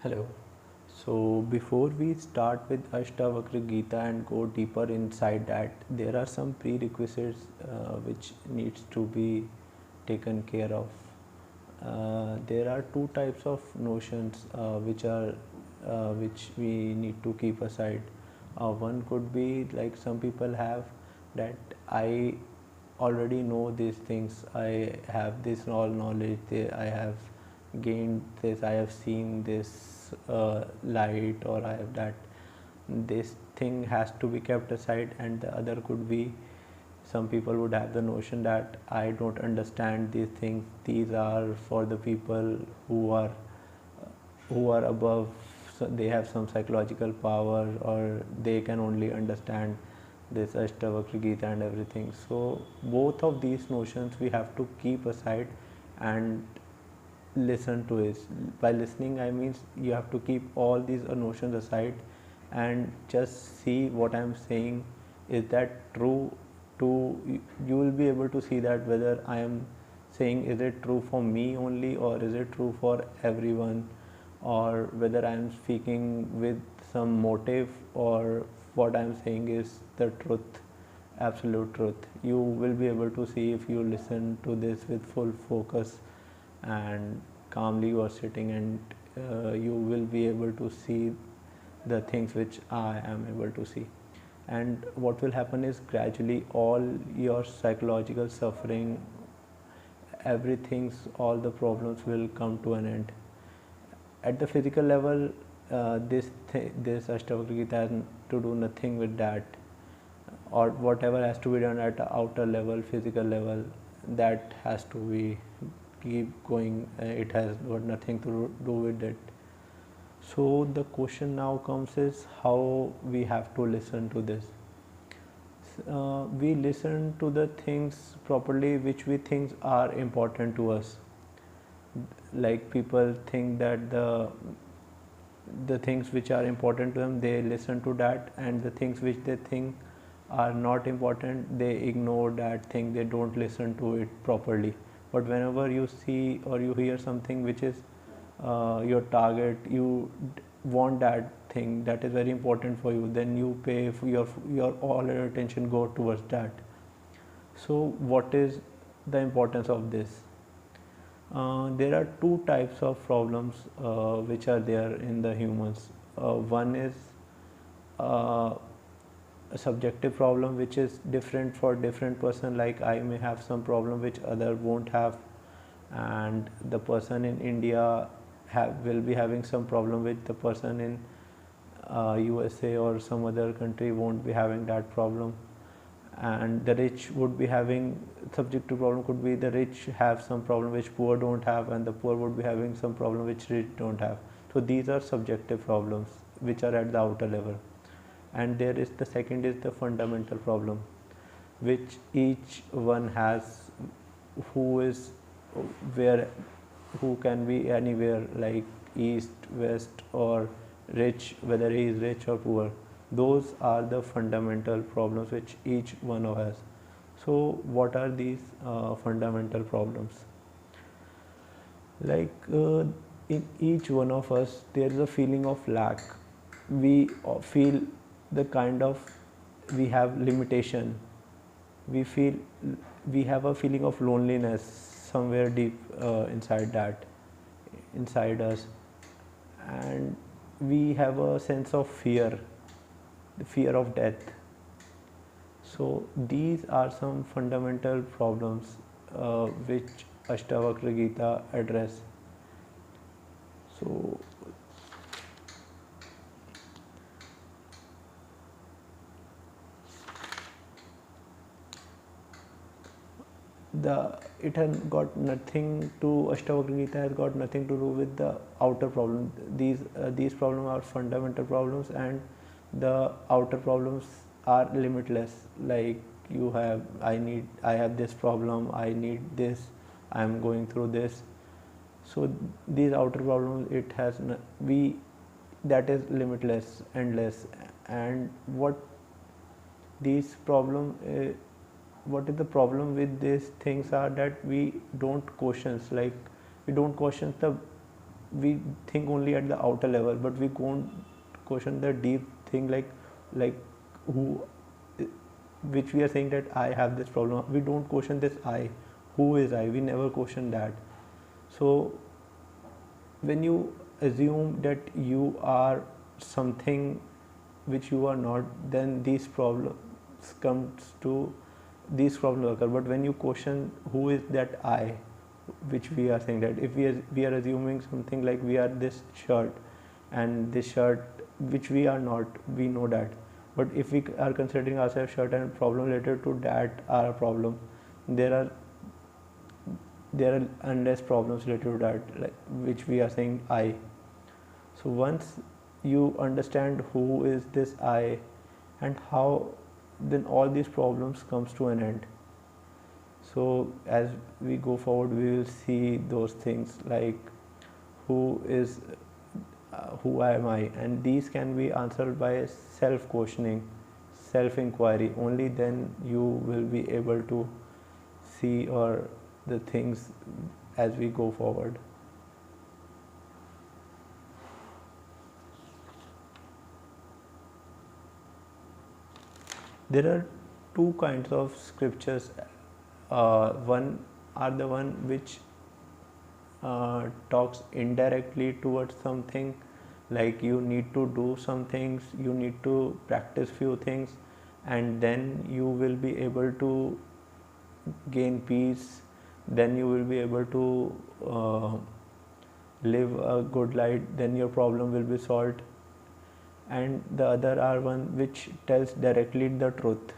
Hello. So before we start with Ashtavakra Gita and go deeper inside that, there are some prerequisites which needs to be taken care of. There are two types of notions which we need to keep aside. One could be like some people have that I already know these things. I have this all knowledge. I have gained this. I have seen this light, or I have that. This thing has to be kept aside, and the other could be some people would have the notion that I don't understand these things. These are for the people who are above, so they have some psychological power, or they can only understand this Ashtavakra Gita and everything. So both of these notions we have to keep aside and listen to it. By listening, I mean you have to keep all these notions aside and just see what I'm saying, is that true. To you will be able to see that whether I am saying, is it true for me only, or is it true for everyone, or whether I am speaking with some motive, or what I am saying is the truth, absolute truth. You will be able to see if you listen to this with full focus and calmly you are sitting, and you will be able to see the things which I am able to see. And what will happen is gradually all your psychological suffering, everything's, all the problems will come to an end. At the physical level, this Ashtavakra Gita has to do nothing with that, or whatever has to be done at the outer level, physical level, that has to be keep going. It has got nothing to do with it. So the question now comes is how we have to listen to this. We listen to the things properly which we think are important to us. Like people think that the things which are important to them, they listen to that, and the things which they think are not important, they ignore that thing, they don't listen to it properly. But whenever you see or you hear something which is your target, you want that thing, that is very important for you, then you pay for your all your attention go towards that. So what is the importance of this? There are two types of problems which are there in the humans. One is uh, a subjective problem which is different for different person. Like I may have some problem which other won't have, and the person in India will be having some problem which the person in USA or some other country won't be having that problem. And the rich would be having subjective problem, could be the rich have some problem which poor don't have, and the poor would be having some problem which rich don't have. So these are subjective problems which are at the outer level. And there is the second is the fundamental problem which each one has, who is where, who can be anywhere, like east, west, or rich, whether he is rich or poor. Those are the fundamental problems which each one of us. So what are these fundamental problems? Like in each one of us there is a feeling of lack. We feel the kind of, we have limitation, we feel, we have a feeling of loneliness somewhere deep inside that, inside us. And we have a sense of fear, the fear of death. So these are some fundamental problems which Ashtavakra Gita address. So the it has got nothing to, Ashtavakra Gita has got nothing to do with the outer problem. These problems are fundamental problems, and the outer problems are limitless. Like you have, I have this problem, I need this, I am going through this. So these outer problems, it has we, that is limitless, endless. And these problem what is the problem with these things are that we don't question, like we don't question the we think only at the outer level, but we won't question the deep thing, like who, which we are saying that I have this problem. We don't question this I, who is I, we never question that. So when you assume that you are something which you are not, then these problems occur. But when you question who is that I, which we are saying, that if we are assuming something like we are this shirt, and this shirt which we are not, we know that. But if we are considering ourselves shirt and problem related to that our problem, there are endless problems related to that, like, which we are saying I. So once you understand who is this I and how, then all these problems comes to an end. So as we go forward, we will see those things like who is who am I, and these can be answered by self questioning, self inquiry. Only then you will be able to see or the things as we go forward. There are two kinds of scriptures. One are the one which talks indirectly towards something, like you need to do some things, you need to practice few things, and then you will be able to gain peace, then you will be able to live a good life, then your problem will be solved. And the other are one which tells directly the truth.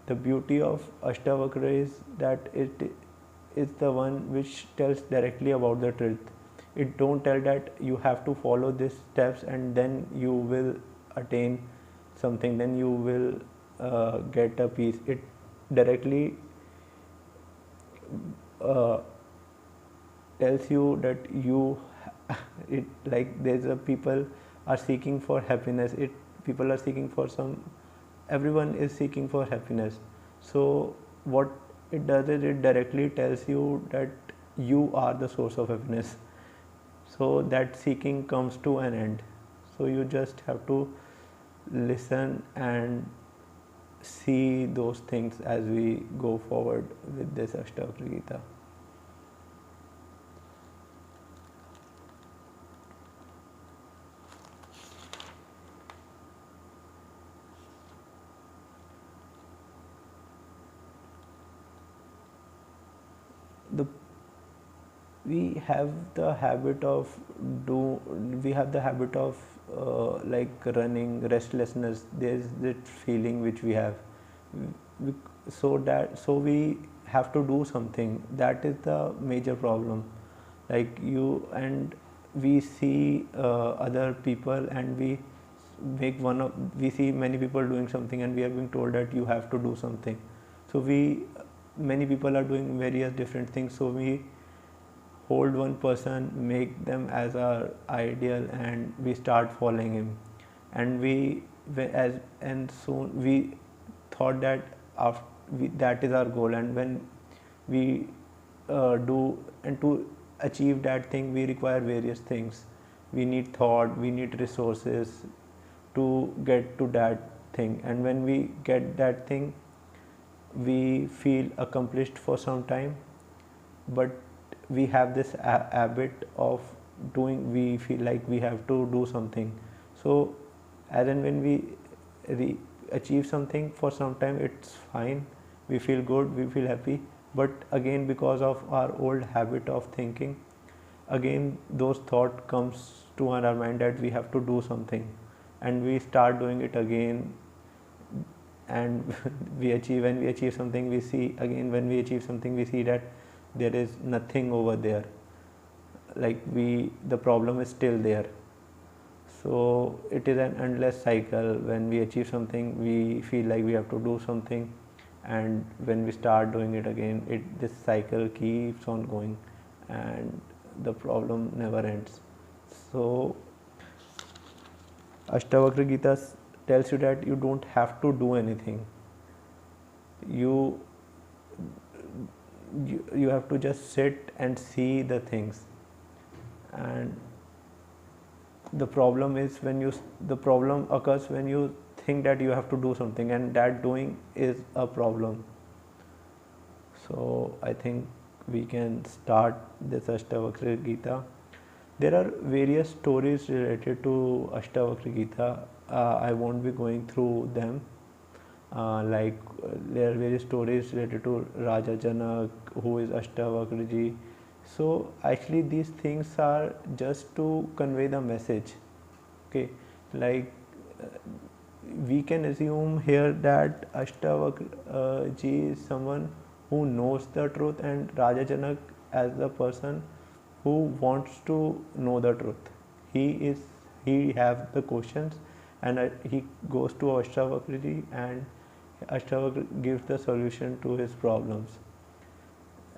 The beauty of Ashtavakra is that it is the one which tells directly about the truth. It don't tell that you have to follow these steps and then you will attain something, then you will get a peace. It directly tells you that you it, like there's a people are seeking for happiness, people are seeking for some, everyone is seeking for happiness. So what it does is it directly tells you that you are the source of happiness, so that seeking comes to an end. So you just have to listen and see those things as we go forward with this Ashtavakra Gita. The we have the habit of do we have the habit of like running, restlessness, there's that feeling which we have, we, so we have to do something. That is the major problem. Like you and we see other people, and we see many people doing something, and we are being told that you have to do something. So many people are doing various different things, so we hold one person, make them as our ideal, and we start following him. And soon we thought that that is our goal. And when we do, and to achieve that thing, we require various things. We need thought, we need resources to get to that thing. And when we get that thing, we feel accomplished for some time, but we have this habit of doing, we feel like we have to do something. So as and when we achieve something for some time, it's fine, we feel good, we feel happy. But again, because of our old habit of thinking, again those thought comes to our mind that we have to do something, and we start doing it again. And when we achieve something, we see again, when we achieve something, we see that there is nothing over there, like the problem is still there. So it is an endless cycle. When we achieve something, we feel like we have to do something, and when we start doing it again, this cycle keeps on going, and the problem never ends. So Ashtavakra Gita tells you that you don't have to do anything. You have to just sit and see the things, And the problem is when you the problem occurs when you think that you have to do something, and that doing is a problem. So I think we can start this Ashtavakra Gita. There are various stories related to Ashtavakra Gita. I won't be going through them. There are various stories related to Raja Janak, who is Ashtavakra ji. So actually these things are just to convey the message. Okay, like uh, we can assume here that Ashtavakra ji is someone who knows the truth, and Raja Janak as the person who wants to know the truth. He have the questions, and he goes to Ashtavakra ji, and Ashtavakra gives the solution to his problems.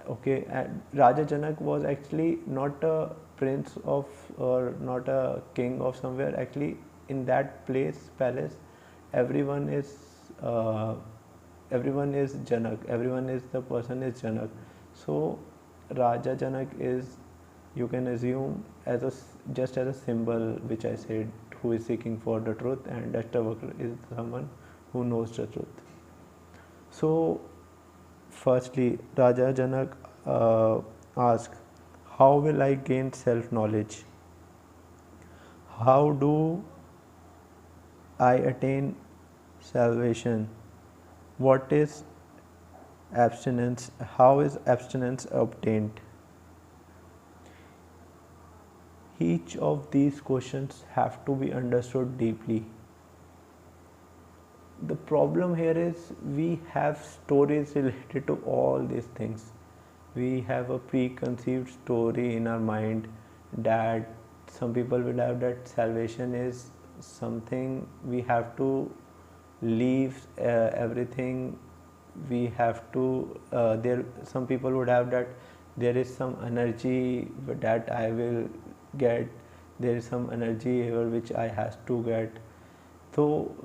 Okay, and Raja Janak was actually not a prince of, or not a king of somewhere. Actually, in that palace, everyone is uh, everyone is Janak. Everyone is the person is Janak. So Raja Janak is, you can assume, as just as a symbol which I said, who is seeking for the truth, and Ashtavakra is someone who knows the truth. So firstly, Raja Janak asked, how will I gain self knowledge? How do I attain salvation? What is abstinence? How is abstinence obtained? Each of these questions have to be understood deeply. The problem here is we have stories related to all these things. We have a preconceived story in our mind that some people will have, that salvation is something we have to leave everything. We have to there some people would have that there is some energy that I will get, there is some energy here which I has to get. So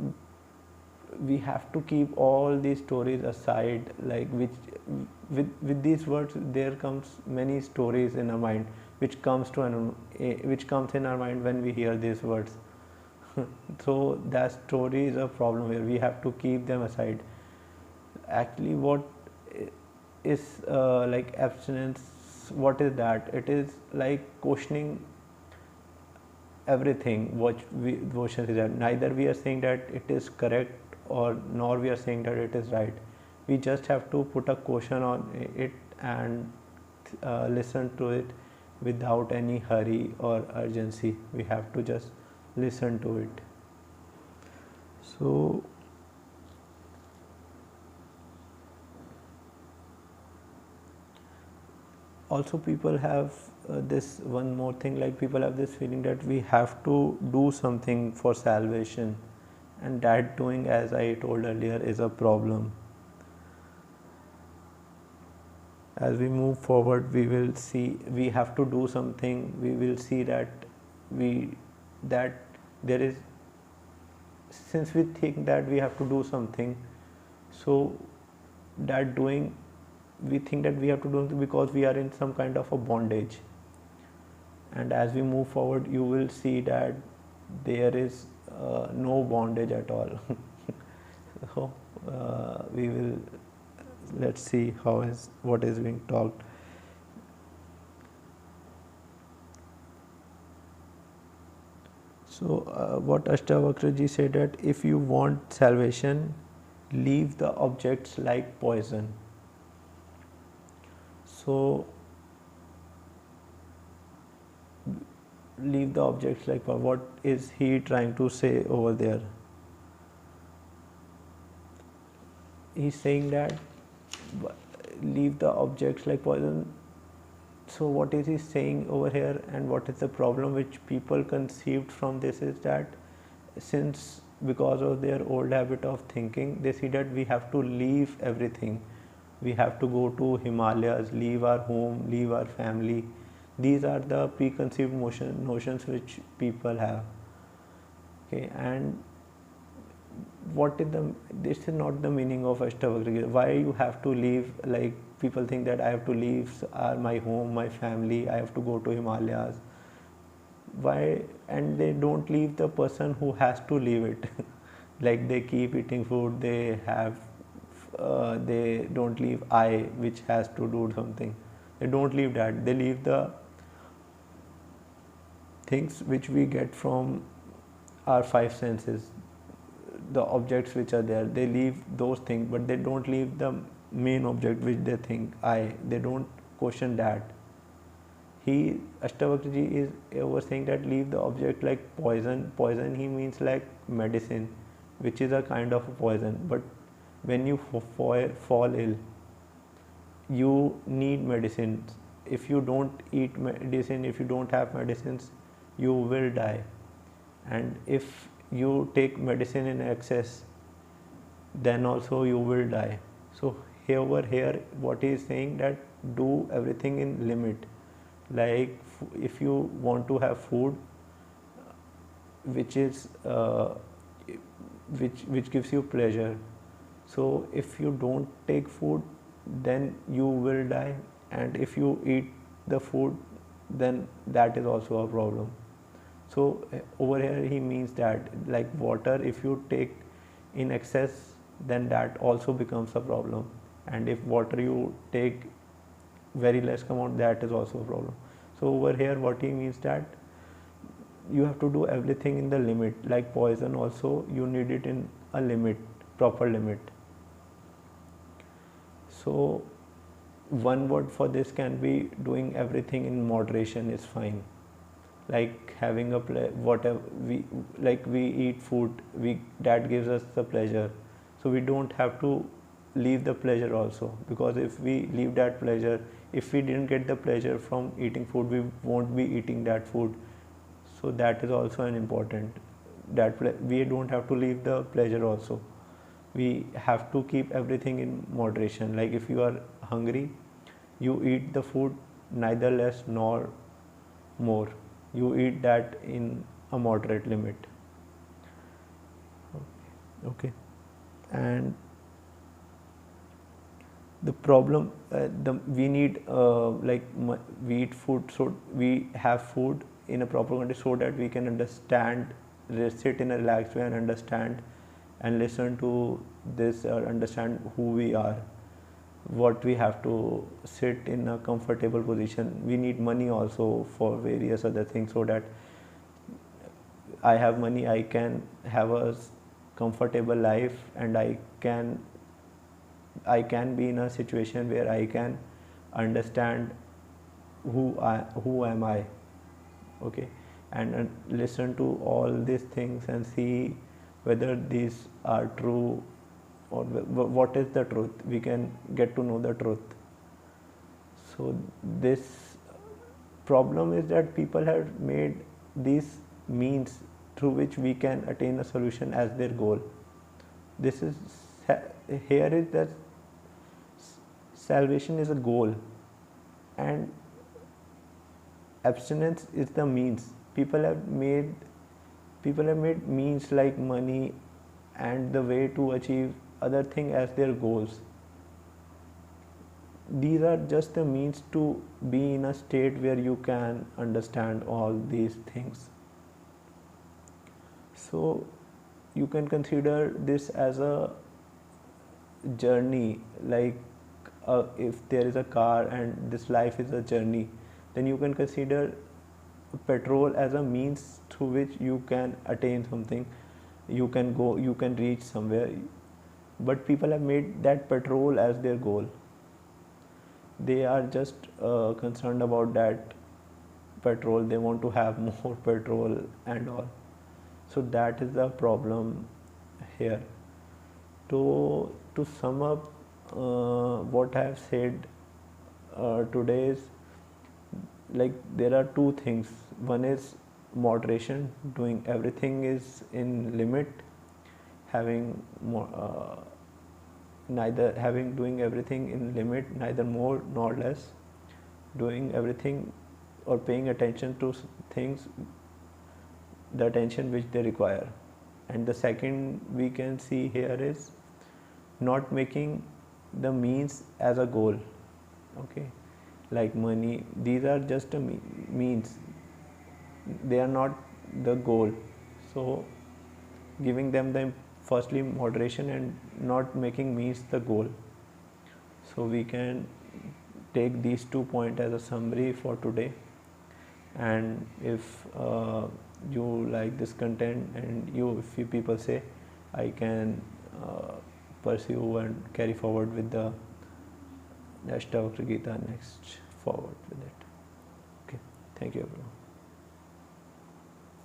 we have to keep all these stories aside, like which with these words there comes many stories in our mind which comes to which comes in our mind when we hear these words. So that story is a problem here. We have to keep them aside. Actually, what is like abstinence? What is that? It is like questioning everything what we devotion is. Neither we are saying that it is correct, or nor we are saying that it is right. We just have to put a question on it and listen to it without any hurry or urgency. We have to just listen to it. So also people have this one more thing, like people have this feeling that we have to do something for salvation, and that doing, as I told earlier, is a problem. As we move forward, we will see we have to do something. We will see that that there is, since we think that we have to do something, so that doing, we think that we have to do it because we are in some kind of a bondage. And as we move forward, you will see that there is no bondage at all. So we will, let's see what is being talked. So what Ashtavakra ji said, that if you want salvation, leave the objects like poison. So leave the objects like poison. What is he trying to say over there? He's saying that leave the objects like poison. So what is he saying over here, and what is the problem which people conceived from this is that, since because of their old habit of thinking, they see that we have to leave everything. We have to go to Himalayas, leave our home, leave our family. These are the preconceived notions which people have. Okay, and what is this is not the meaning of Ashtavakra. Why you have to leave? Like people think that I have to leave my home, my family, I have to go to Himalayas. why? And they don't leave the person who has to leave it. Like they keep eating food, they don't leave I which has to do something. They don't leave that. They leave the things which we get from our five senses, the objects which are there. They leave those things, but they don't leave the main object which they think I. They don't question that. Ashtavakra ji is over saying that leave the object like poison. Poison he means like medicine, which is a kind of a poison. But when you fall ill, you need medicines. If you don't eat medicine, if you don't have medicines, you will die. And if you take medicine in excess, then also you will die. So over here what he is saying, that do everything in limit. Like if you want to have food which is which gives you pleasure, so if you don't take food, then you will die. And if you eat the food, then that is also a problem. So over here he means that like water, if you take in excess, then that also becomes a problem. And if water you take very less amount, that is also a problem. So over here what he means that you have to do everything in the limit. Like poison also, you need it in a limit, proper limit. So one word for this can be doing everything in moderation is fine. Like having a whatever we eat food, that gives us the pleasure, so we don't have to leave the pleasure also, because if we leave that pleasure, if we didn't get the pleasure from eating food, we won't be eating that food. So that is also an important, that we don't have to leave the pleasure also. We have to keep everything in moderation. Like if you are hungry, you eat the food neither less nor more. You eat that in a moderate limit. Okay. And the problem, we need we eat food, so we have food in a proper context so that we can understand, sit in a relaxed way and understand and listen to this, or understand who we are, what we have to sit in a comfortable position. We need money also for various other things, so that I have money, I can have a comfortable life, and I can be in a situation where I can understand who am I. Okay. And listen to all these things and see whether these are true, or what is the truth. We can get to know the truth. So this problem is that people have made these means through which we can attain a solution as their goal. This is, here is that salvation is a goal and abstinence is the means. People have made means like money and the way to achieve other thing as their goals. These are just the means to be in a state where you can understand all these things. So you can consider this as a journey. Like if there is a car and this life is a journey, then you can consider petrol as a means through which you can attain something. You can go, you can reach somewhere, but people have made that petrol as their goal. They are just concerned about that petrol. They want to have more petrol and all. So that is the problem here. To sum up what I have said today is, like there are two things. One is moderation, doing everything is in limit, having doing everything in limit, neither more nor less, doing everything or paying attention to things, the attention which they require. And the second we can see here is not making the means as a goal. Okay, like money, these are just a means. they are not the goal. So giving them the firstly moderation and not making means the goal. So we can take these 2 points as a summary for today. And if you like this content, and if you people say, I can pursue and carry forward with the Ashtavakra Gita next forward with it. Okay, thank you everyone.